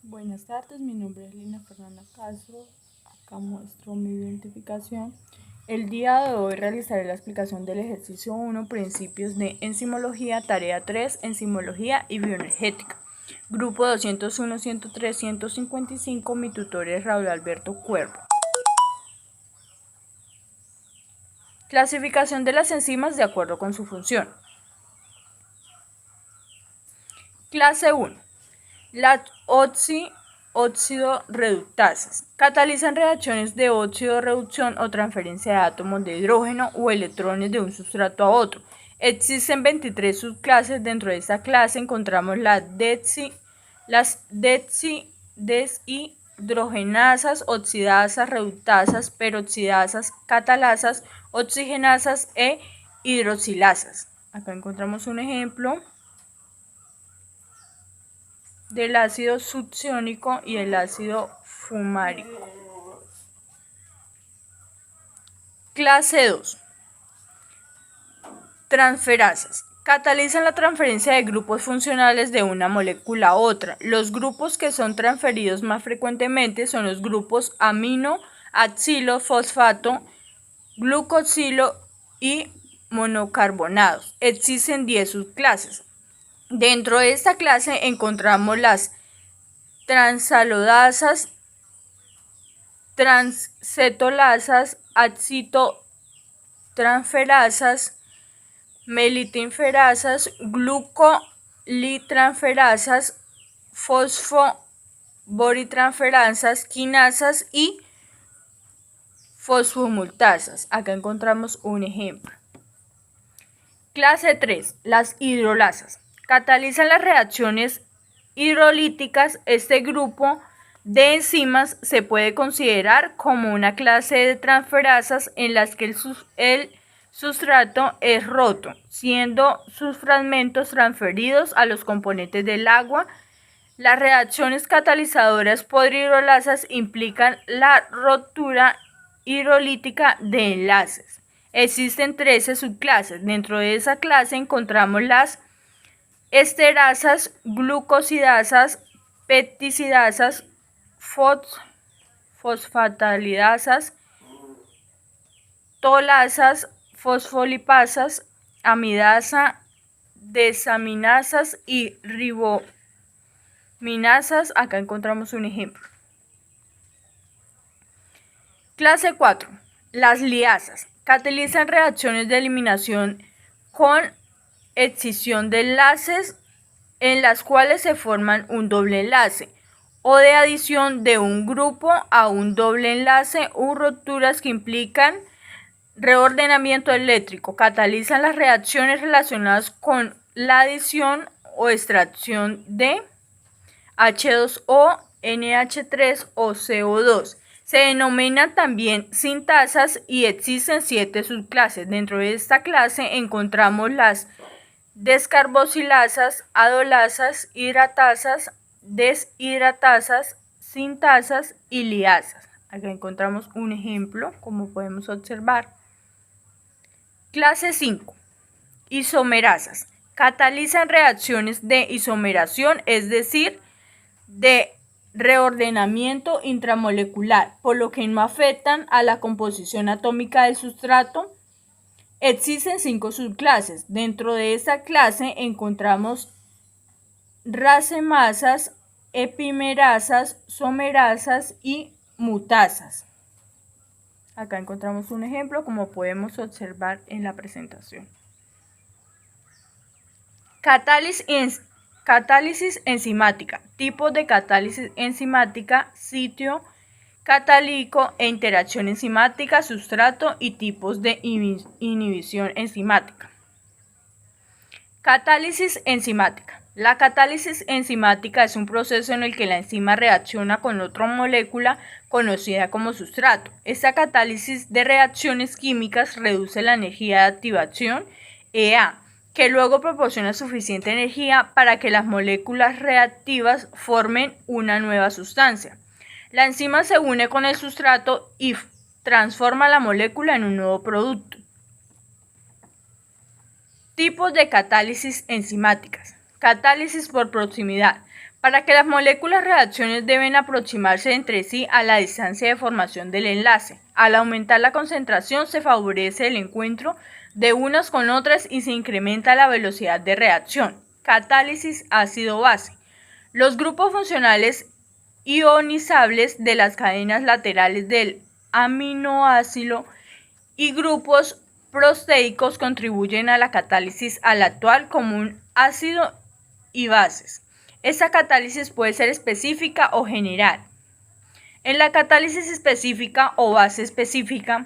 Buenas tardes, mi nombre es Lina Fernanda Castro. Acá muestro mi identificación. El día de hoy realizaré la explicación del ejercicio 1, principios de enzimología, tarea 3, enzimología y bioenergética. Grupo 201, 103, 155, mi tutor es Raúl Alberto Cuervo. Clasificación de las enzimas de acuerdo con su función. Clase 1. Las óxido reductasas. Catalizan reacciones de óxido reducción o transferencia de átomos de hidrógeno o electrones de un sustrato a otro. Existen 23 subclases. Dentro de esta clase encontramos las deshidrogenasas, oxidasas, reductasas, peroxidasas, catalasas, oxigenasas e hidroxilasas. Acá encontramos un ejemplo del ácido succiónico y el ácido fumárico. Clase 2. Transferasas. Catalizan la transferencia de grupos funcionales de una molécula a otra. Los grupos que son transferidos más frecuentemente son los grupos amino, acilo, fosfato, glucosilo y monocarbonados. Existen 10 subclases. Dentro de esta clase encontramos las transalodasas, transcetolasas, acetotransferasas, melitinferasas, glucolitransferasas, fosfoboritransferasas, quinasas y fosfomultasas. Acá encontramos un ejemplo. Clase 3. Las hidrolasas. Catalizan las reacciones hidrolíticas. Este grupo de enzimas se puede considerar como una clase de transferasas en las que el sustrato es roto, siendo sus fragmentos transferidos a los componentes del agua. Las reacciones catalizadoras por hidrolasas implican la rotura hidrolítica de enlaces. Existen 13 subclases. Dentro de esa clase encontramos las esterasas, glucosidasas, peptidasas, fosfatidasas, tolasas, fosfolipasas, amidasa, desaminasas y ribominasas. Acá encontramos un ejemplo. Clase 4. Las liasas. Catalizan reacciones de eliminación con escisión de enlaces en las cuales se forman un doble enlace o de adición de un grupo a un doble enlace u rupturas que implican reordenamiento eléctrico. Catalizan las reacciones relacionadas con la adición o extracción de H2O, NH3 o CO2. Se denominan también sintasas y existen 7 subclases. Dentro de esta clase encontramos las descarboxilasas, adolasas, hidratasas, deshidratasas, sintasas y liasas. Acá encontramos un ejemplo, como podemos observar. Clase 5. Isomerasas. Catalizan reacciones de isomeración, es decir, de reordenamiento intramolecular, por lo que no afectan a la composición atómica del sustrato. Existen 5 subclases. Dentro de esta clase encontramos racemasas, epimerasas, somerasas y mutasas. Acá encontramos un ejemplo, como podemos observar en la presentación. Catálisis enzimática. Tipos de catálisis enzimática, sitio catalítico e interacción enzimática, sustrato y tipos de inhibición enzimática. Catálisis enzimática. La catálisis enzimática es un proceso en el que la enzima reacciona con otra molécula conocida como sustrato. Esta catálisis de reacciones químicas reduce la energía de activación EA, que luego proporciona suficiente energía para que las moléculas reactivas formen una nueva sustancia. La enzima se une con el sustrato y transforma la molécula en un nuevo producto. Tipos de catálisis enzimáticas. Catálisis por proximidad. Para que las moléculas reaccionen deben aproximarse entre sí a la distancia de formación del enlace. Al aumentar la concentración se favorece el encuentro de unas con otras y se incrementa la velocidad de reacción. Catálisis ácido-base. Los grupos funcionales ionizables de las cadenas laterales del aminoácido y grupos proteicos contribuyen a la catálisis al actuar como un ácido y bases. Esta catálisis puede ser específica o general. En la catálisis específica o base específica,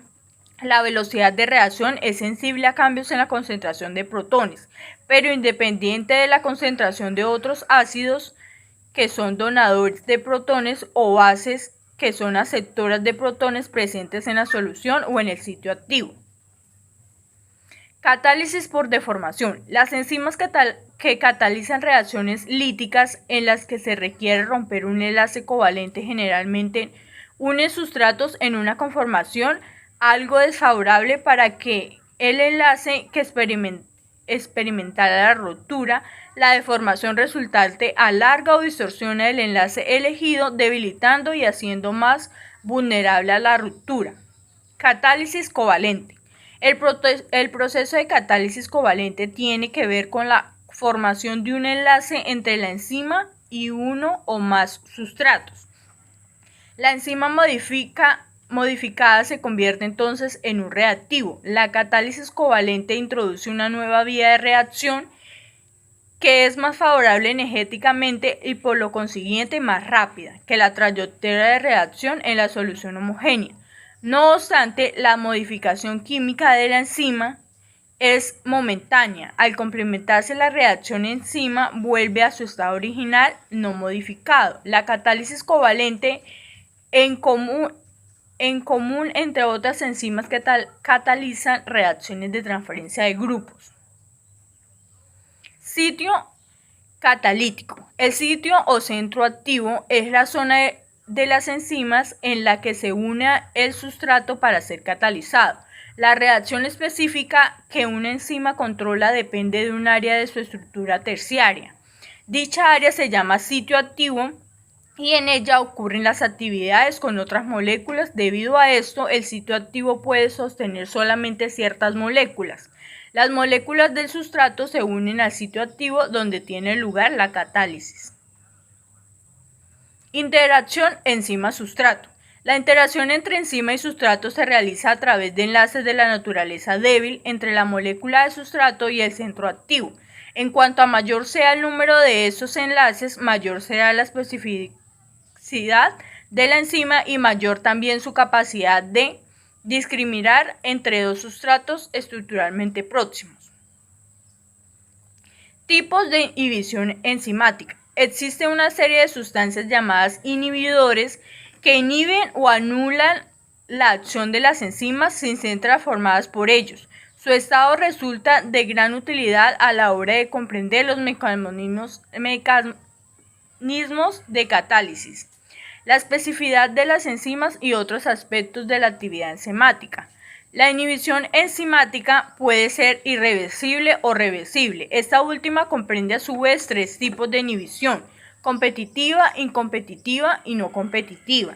la velocidad de reacción es sensible a cambios en la concentración de protones, pero independiente de la concentración de otros ácidos que son donadores de protones o bases que son aceptoras de protones presentes en la solución o en el sitio activo. Catálisis por deformación. Las enzimas que catalizan reacciones líticas en las que se requiere romper un enlace covalente generalmente unen sustratos en una conformación algo desfavorable para que el enlace que experimentara la ruptura, la deformación resultante alarga o distorsiona el enlace elegido, debilitando y haciendo más vulnerable a la ruptura. Catálisis covalente. El proceso de catálisis covalente tiene que ver con la formación de un enlace entre la enzima y uno o más sustratos. La enzima modificada se convierte entonces en un reactivo. La catálisis covalente introduce una nueva vía de reacción que es más favorable energéticamente y por lo consiguiente más rápida que la trayectoria de reacción en la solución homogénea. No obstante, la modificación química de la enzima es momentánea. Al complementarse la reacción enzima vuelve a su estado original no modificado. La catálisis covalente en común entre otras enzimas que catalizan reacciones de transferencia de grupos. Sitio catalítico. El sitio o centro activo es la zona de las enzimas en la que se une el sustrato para ser catalizado. La reacción específica que una enzima controla depende de un área de su estructura terciaria. Dicha área se llama sitio activo y en ella ocurren las actividades con otras moléculas. Debido a esto, el sitio activo puede sostener solamente ciertas moléculas. Las moléculas del sustrato se unen al sitio activo donde tiene lugar la catálisis. Interacción enzima-sustrato. La interacción entre enzima y sustrato se realiza a través de enlaces de la naturaleza débil entre la molécula de sustrato y el centro activo. En cuanto a mayor sea el número de esos enlaces, mayor será la especificidad de la enzima y mayor también su capacidad de discriminar entre dos sustratos estructuralmente próximos. Tipos de inhibición enzimática. Existe una serie de sustancias llamadas inhibidores que inhiben o anulan la acción de las enzimas sin ser transformadas por ellos. Su estado resulta de gran utilidad a la hora de comprender los mecanismos de catálisis, la especificidad de las enzimas y otros aspectos de la actividad enzimática. La inhibición enzimática puede ser irreversible o reversible. Esta última comprende a su vez tres tipos de inhibición: competitiva, incompetitiva y no competitiva.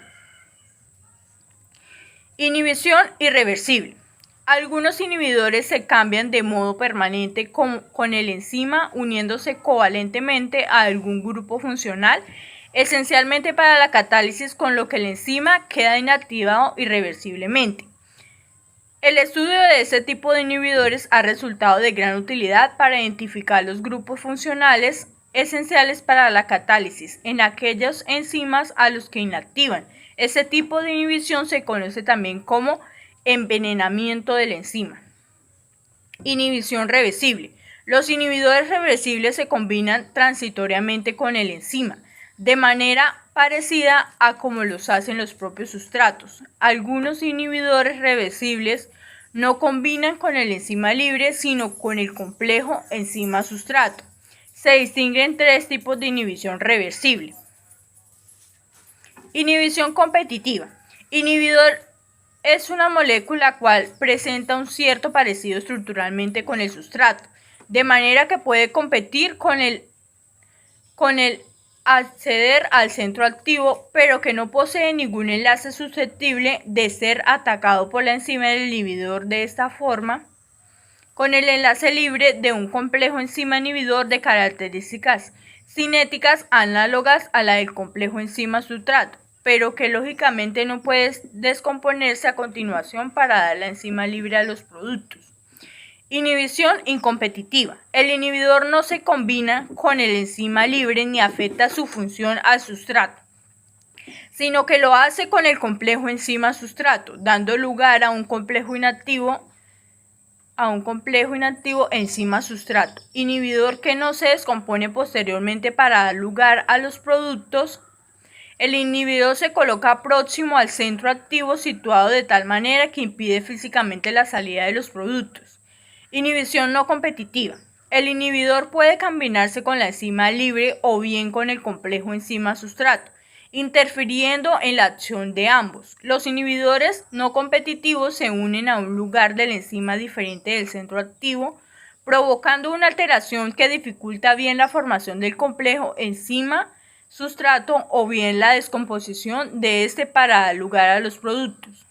Inhibición irreversible. Algunos inhibidores se cambian de modo permanente con el enzima uniéndose covalentemente a algún grupo funcional, esencialmente para la catálisis, con lo que el enzima queda inactivado irreversiblemente. El estudio de este tipo de inhibidores ha resultado de gran utilidad para identificar los grupos funcionales esenciales para la catálisis en aquellas enzimas a los que inactivan. Este tipo de inhibición se conoce también como envenenamiento de la enzima. Inhibición reversible. Los inhibidores reversibles se combinan transitoriamente con el enzima, de manera parecida a como los hacen los propios sustratos. Algunos inhibidores reversibles no combinan con el enzima libre, sino con el complejo enzima-sustrato. Se distinguen tres tipos de inhibición reversible. Inhibición competitiva. Inhibidor es una molécula cual presenta un cierto parecido estructuralmente con el sustrato, de manera que puede competir con el acceder al centro activo, pero que no posee ningún enlace susceptible de ser atacado por la enzima del inhibidor de esta forma, con el enlace libre de un complejo enzima inhibidor de características cinéticas análogas a la del complejo enzima sustrato, pero que lógicamente no puede descomponerse a continuación para dar la enzima libre a los productos. Inhibición incompetitiva. El inhibidor no se combina con el enzima libre ni afecta su función al sustrato, sino que lo hace con el complejo enzima sustrato, dando lugar a un complejo inactivo enzima sustrato, inhibidor que no se descompone posteriormente para dar lugar a los productos. El inhibidor se coloca próximo al centro activo situado de tal manera que impide físicamente la salida de los productos. Inhibición no competitiva. El inhibidor puede combinarse con la enzima libre o bien con el complejo enzima sustrato, interfiriendo en la acción de ambos. Los inhibidores no competitivos se unen a un lugar de la enzima diferente del centro activo, provocando una alteración que dificulta bien la formación del complejo enzima sustrato o bien la descomposición de este para dar lugar a los productos.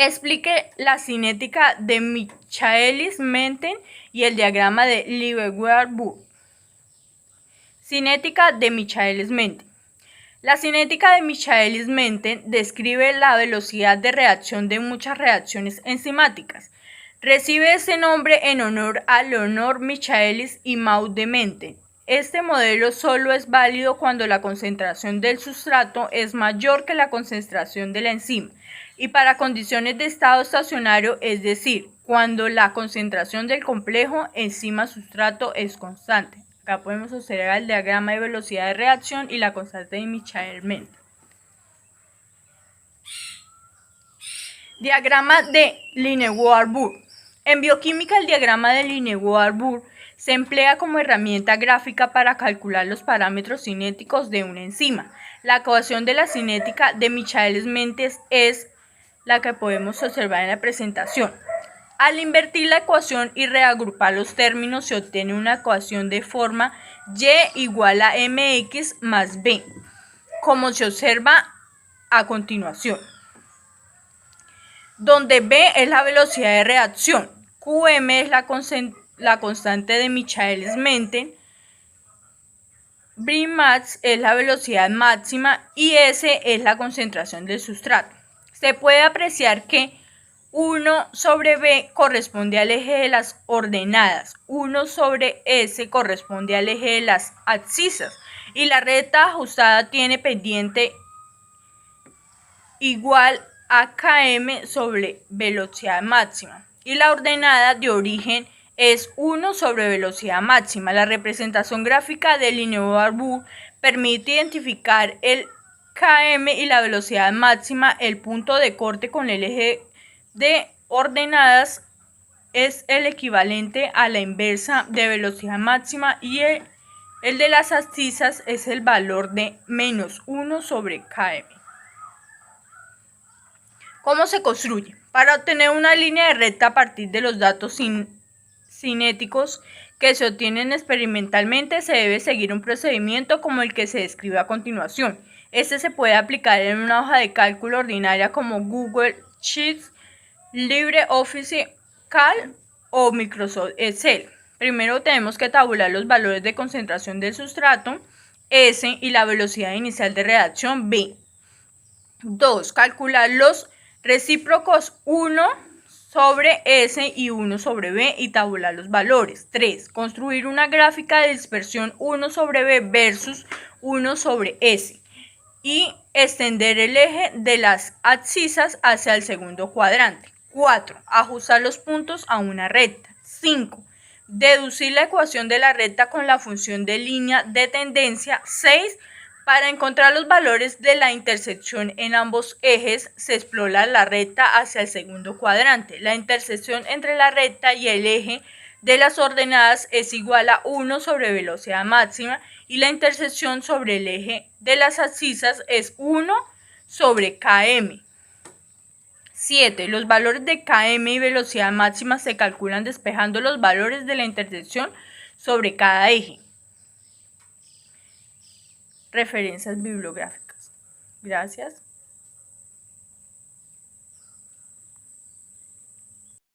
Explique la cinética de Michaelis-Menten y el diagrama de Lieberman-Burr. Cinética de Michaelis-Menten. La cinética de Michaelis-Menten describe la velocidad de reacción de muchas reacciones enzimáticas. Recibe ese nombre en honor a Leonard Michaelis y Maud de Menten. Este modelo solo es válido cuando la concentración del sustrato es mayor que la concentración de la enzima y para condiciones de estado estacionario, es decir, cuando la concentración del complejo enzima-sustrato es constante. Acá podemos observar el diagrama de velocidad de reacción y la constante de Michaelis-Menten. Diagrama de Lieberman-Burr. En bioquímica, el diagrama de Lieberman-Burr se emplea como herramienta gráfica para calcular los parámetros cinéticos de una enzima. La ecuación de la cinética de Michaelis-Menten es la que podemos observar en la presentación. Al invertir la ecuación y reagrupar los términos se obtiene una ecuación de forma y igual a mx más b, como se observa a continuación, donde b es la velocidad de reacción, qm es la constante de Michaelis-Menten, Brmax es la velocidad máxima y S es la concentración del sustrato. Se puede apreciar que 1 sobre B corresponde al eje de las ordenadas, 1 sobre S corresponde al eje de las abscisas y la recta ajustada tiene pendiente igual a km sobre velocidad máxima y la ordenada de origen es 1 sobre velocidad máxima. La representación gráfica de Lieberman-Burr permite identificar el km y la velocidad máxima. El punto de corte con el eje de ordenadas es el equivalente a la inversa de velocidad máxima y el de las abscisas es el valor de menos 1 sobre km. ¿Cómo se construye? Para obtener una línea de recta a partir de los datos cinéticos que se obtienen experimentalmente se debe seguir un procedimiento como el que se describe a continuación. Este se puede aplicar en una hoja de cálculo ordinaria como Google Sheets, LibreOffice Calc o Microsoft Excel. Primero tenemos que tabular los valores de concentración del sustrato S y la velocidad inicial de reacción B. 2. Calcular los recíprocos 1 sobre S y 1 sobre B y tabular los valores. 3. Construir una gráfica de dispersión 1 sobre B versus 1 sobre S y extender el eje de las abscisas hacia el segundo cuadrante. 4. Ajustar los puntos a una recta. 5. Deducir la ecuación de la recta con la función de línea de tendencia. 6. Para encontrar los valores de la intersección en ambos ejes, se explora la recta hacia el segundo cuadrante. La intersección entre la recta y el eje de las ordenadas es igual a 1 sobre velocidad máxima y la intersección sobre el eje de las abscisas es 1 sobre km. 7. Los valores de km y velocidad máxima se calculan despejando los valores de la intersección sobre cada eje. referencias bibliográficas. Gracias.